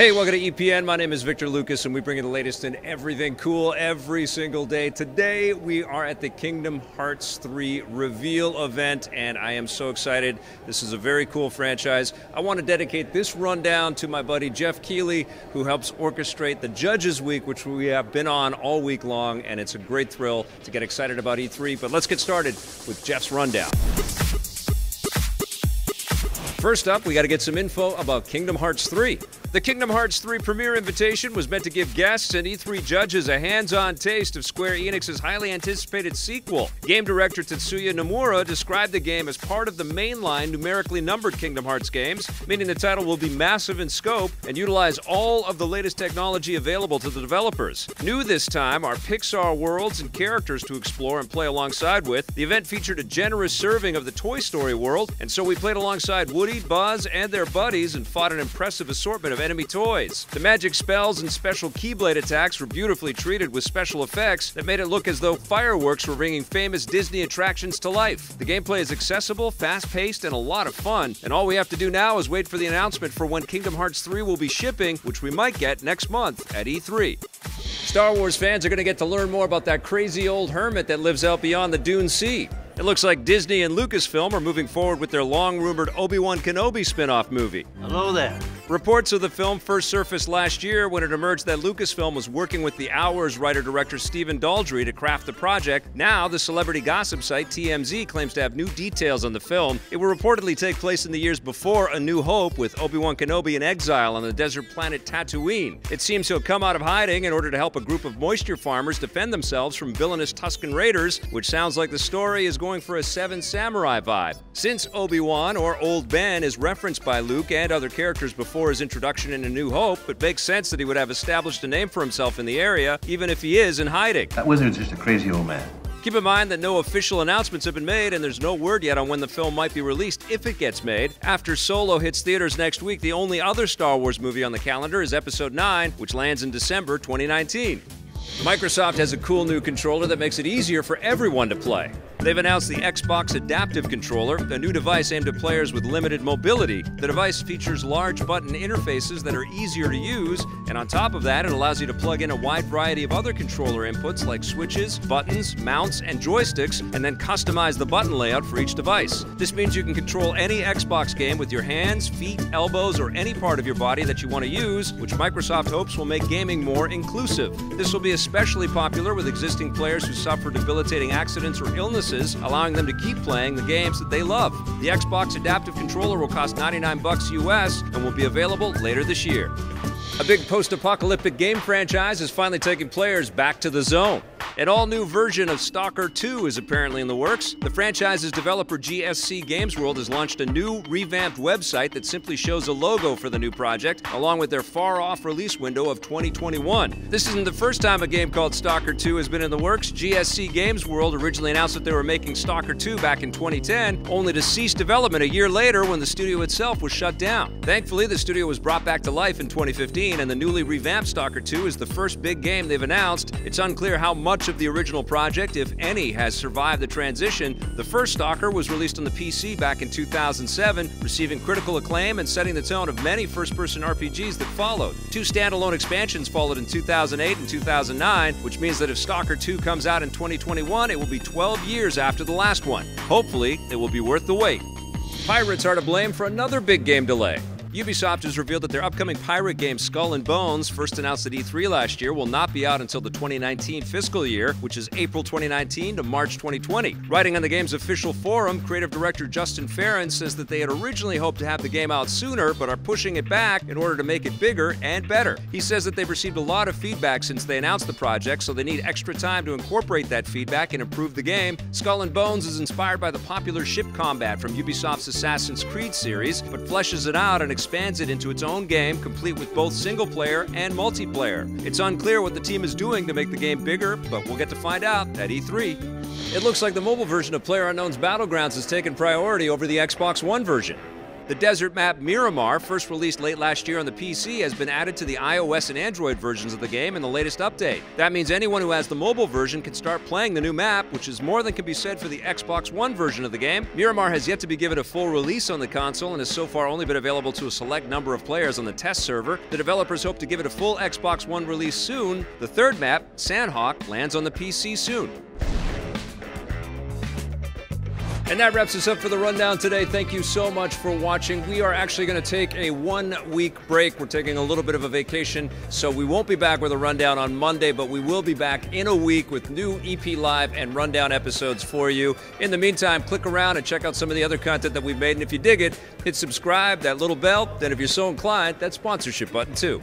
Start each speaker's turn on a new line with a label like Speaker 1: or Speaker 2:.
Speaker 1: Hey, welcome to EPN. My name is Victor Lucas, and we bring you the latest in everything cool every single day. Today, we are at the Kingdom Hearts 3 reveal event, and I am so excited. This is a very cool franchise. I want to dedicate this rundown to my buddy Jeff Keighley, who helps orchestrate the Judges Week, which we have been on all week long, and it's a great thrill to get excited about E3. But let's get started with Jeff's rundown. First up, we got to get some info about Kingdom Hearts 3. The Kingdom Hearts 3 premiere invitation was meant to give guests and E3 judges a hands-on taste of Square Enix's highly anticipated sequel. Game director Tetsuya Nomura described the game as part of the mainline numerically numbered Kingdom Hearts games, meaning the title will be massive in scope and utilize all of the latest technology available to the developers. New this time are Pixar worlds and characters to explore and play alongside with. The event featured a generous serving of the Toy Story world, and so we played alongside Woody, Buzz, and their buddies and fought an impressive assortment of enemy toys. The magic spells and special Keyblade attacks were beautifully treated with special effects that made it look as though fireworks were bringing famous Disney attractions to life. The gameplay is accessible, fast-paced, and a lot of fun, and all we have to do now is wait for the announcement for when Kingdom Hearts 3 will be shipping, which we might get next month at E3. Star Wars fans are going to get to learn more about that crazy old hermit that lives out beyond the Dune Sea. It looks like Disney and Lucasfilm are moving forward with their long-rumored Obi-Wan Kenobi spin-off movie.
Speaker 2: Hello there.
Speaker 1: Reports of the film first surfaced last year when it emerged that Lucasfilm was working with The Hour's writer-director Stephen Daldry to craft the project. Now, the celebrity gossip site TMZ claims to have new details on the film. It will reportedly take place in the years before A New Hope, with Obi-Wan Kenobi in exile on the desert planet Tatooine. It seems he'll come out of hiding in order to help a group of moisture farmers defend themselves from villainous Tusken Raiders, which sounds like the story is going for a Seven Samurai vibe. Since Obi-Wan, or Old Ben, is referenced by Luke and other characters before his introduction in A New Hope, it makes sense that he would have established a name for himself in the area, even if he is in hiding.
Speaker 2: That wizard's just a crazy old man.
Speaker 1: Keep in mind that no official announcements have been made, and there's no word yet on when the film might be released if it gets made. After Solo hits theaters next week, the only other Star Wars movie on the calendar is Episode 9, which lands in December 2019. Microsoft has a cool new controller that makes it easier for everyone to play. They've announced the Xbox Adaptive Controller, a new device aimed at players with limited mobility. The device features large button interfaces that are easier to use, and on top of that, it allows you to plug in a wide variety of other controller inputs like switches, buttons, mounts, and joysticks, and then customize the button layout for each device. This means you can control any Xbox game with your hands, feet, elbows, or any part of your body that you want to use, which Microsoft hopes will make gaming more inclusive. This will be especially popular with existing players who suffer debilitating accidents or illnesses, allowing them to keep playing the games that they love. The Xbox Adaptive Controller will cost $99 US and will be available later this year. A big post-apocalyptic game franchise is finally taking players back to the zone. An all-new version of STALKER 2 is apparently in the works. The franchise's developer GSC Games World has launched a new, revamped website that simply shows a logo for the new project, along with their far-off release window of 2021. This isn't the first time a game called STALKER 2 has been in the works. GSC Games World originally announced that they were making STALKER 2 back in 2010, only to cease development a year later when the studio itself was shut down. Thankfully, the studio was brought back to life in 2015, and the newly revamped STALKER 2 is the first big game they've announced. It's unclear how much of the original project, if any, has survived the transition. The first Stalker was released on the PC back in 2007, receiving critical acclaim and setting the tone of many first-person RPGs that followed. Two standalone expansions followed in 2008 and 2009, which means that if Stalker 2 comes out in 2021, it will be 12 years after the last one. Hopefully, it will be worth the wait. Pirates are to blame for another big game delay. Ubisoft has revealed that their upcoming pirate game Skull and Bones, first announced at E3 last year, will not be out until the 2019 fiscal year, which is April 2019 to March 2020. Writing on the game's official forum, creative director Justin Farron says that they had originally hoped to have the game out sooner, but are pushing it back in order to make it bigger and better. He says that they've received a lot of feedback since they announced the project, so they need extra time to incorporate that feedback and improve the game. Skull and Bones is inspired by the popular ship combat from Ubisoft's Assassin's Creed series, but fleshes it out and expands it into its own game, complete with both single-player and multiplayer. It's unclear what the team is doing to make the game bigger, but we'll get to find out at E3. It looks like the mobile version of PlayerUnknown's Battlegrounds has taken priority over the Xbox One version. The desert map Miramar, first released late last year on the PC, has been added to the iOS and Android versions of the game in the latest update. That means anyone who has the mobile version can start playing the new map, which is more than can be said for the Xbox One version of the game. Miramar has yet to be given a full release on the console and has so far only been available to a select number of players on the test server. The developers hope to give it a full Xbox One release soon. The third map, Sandhawk, lands on the PC soon. And that wraps us up for the rundown today. Thank you so much for watching. We are actually going to take a 1-week break. We're taking a little bit of a vacation, so we won't be back with a rundown on Monday, but we will be back in a week with new EP Live and rundown episodes for you. In the meantime, click around and check out some of the other content that we've made, and if you dig it, hit subscribe, that little bell, then if you're so inclined, that sponsorship button too.